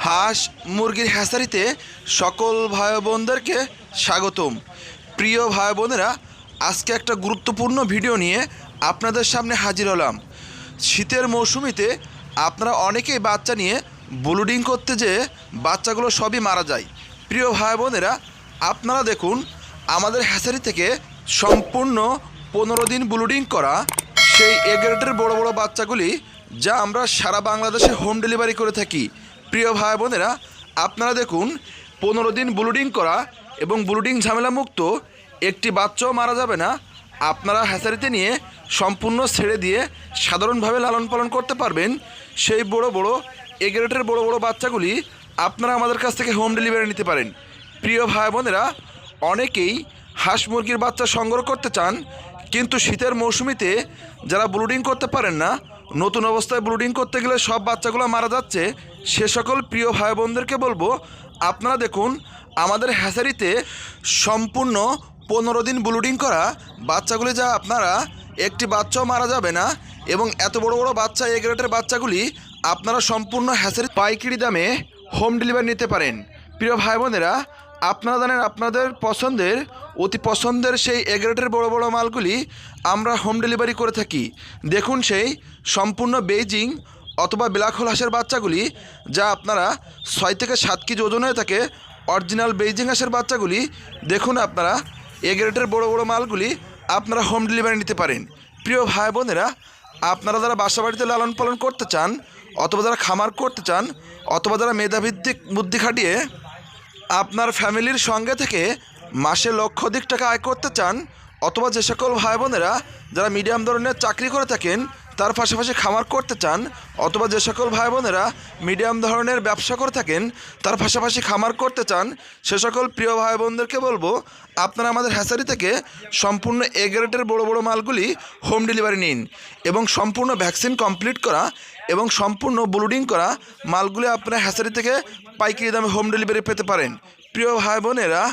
হাঁস মুরগির হ্যাচারিতে সকল ভাই বোনদেরকে স্বাগতম। প্রিয় ভাই বোনেরা, আজকে একটা গুরুত্বপূর্ণ ভিডিও নিয়ে আপনাদের সামনে হাজির হলাম। শীতের মৌসুমিতে আপনারা অনেকেই বাচ্চা নিয়ে ব্লুডিং করতে যেয়ে বাচ্চাগুলো সবই মারা যায়। প্রিয় ভাই বোনেরা, আপনারা দেখুন আমাদের হ্যাচারি থেকে সম্পূর্ণ 15 দিন ব্লুডিং করা সেই এ গ্রেডের বড় বড় বাচ্চাগুলি যা আমরা সারা বাংলাদেশে হোম ডেলিভারি করে থাকি। প্রিয় ভাই বোনেরা, আপনারা দেখুন 15 দিন ব্লুডিং করা এবং ব্লুডিং ঝামেলা মুক্ত একটি বাচ্চাও মারা যাবে না। আপনারা হ্যাচারিতে নিয়ে সম্পূর্ণ ছেড়ে দিয়ে সাধারণভাবে লালন পালন করতে পারবেন। সেই বড় বড় এ গ্রেডের বড় বড় বাচ্চাগুলি আপনারা আমাদের কাছ থেকে হোম ডেলিভারি নিতে পারেন। প্রিয় ভাই বোনেরা, অনেকেই হাঁস মুরগির বাচ্চা সংগ্রহ করতে চান, কিন্তু শীতের মৌসুমিতে যারা ব্লুডিং করতে পারেন না, নতুন অবস্থায় ব্লুডিং করতে গেলে সব বাচ্চাগুলো মারা যাচ্ছে, সে সকল প্রিয় ভাই বোনদেরকে বলবো আপনারা দেখুন আমাদের হ্যাচারিতে সম্পূর্ণ 15 দিন ব্লুডিং করা বাচ্চাগুলি যা আপনারা একটি বাচ্চাও মারা যাবে না, এবং এত বড় বড় বাচ্চা এ গ্রেডের বাচ্চাগুলি আপনারা সম্পূর্ণ হ্যাচারি পাইকারি দামে হোম ডেলিভারি নিতে পারেন। প্রিয় ভাই বোনেরা, আপনারা জানেন আপনাদের পছন্দের অতি পছন্দের সেই এ গ্রেডের বড় বড় মালগুলি আমরা হোম ডেলিভারি করে থাকি। দেখুন সেই সম্পূর্ণ বেইজিং অথবা ব্ল্যাক হোল হাঁসের বাচ্চাগুলি যা আপনারা 6 থেকে 7 কেজি ওজন হয়ে থাকে, অরিজিনাল বেইজিং হাঁসের বাচ্চাগুলি দেখুন আপনারা এ গ্রেডের বড় বড় মালগুলি আপনারা হোম ডেলিভারি নিতে পারেন। প্রিয় ভাই বোনেরা, আপনারা যারা বাসা বাড়িতে লালন পালন করতে চান, অথবা যারা খামার করতে চান, অথবা যারা মেধাভিত্তিক বুদ্ধি খাটিয়ে আপনার ফ্যামিলির সঙ্গে থেকে মাসে লক্ষাধিক টাকা আয় করতে চান, অথবা যে সকল ভাই বোনেরা যারা মিডিয়াম ধরনের চাকরি করে থাকেন তার পাশাপাশি খামার করতে চান, অথবা যে সকল ভাই বোনেরা মিডিয়াম ধরনের ব্যবসা করে থাকেন তার পাশাপাশি খামার করতে চান, সে সকল প্রিয় ভাই বোনদেরকে বলবো আপনারা আমাদের হ্যাচারি থেকে সম্পূর্ণ এ গ্রেডের বড় বড় মালগুলি হোম ডেলিভারি নিন, এবং সম্পূর্ণ ভ্যাকসিন কমপ্লিট করা এবং সম্পূর্ণ ব্লুডিং করা মালগুলি আপনারা হ্যাচারি থেকে পাইকারি দামে হোম ডেলিভারি পেতে পারেন। প্রিয় ভাই বোনেরা,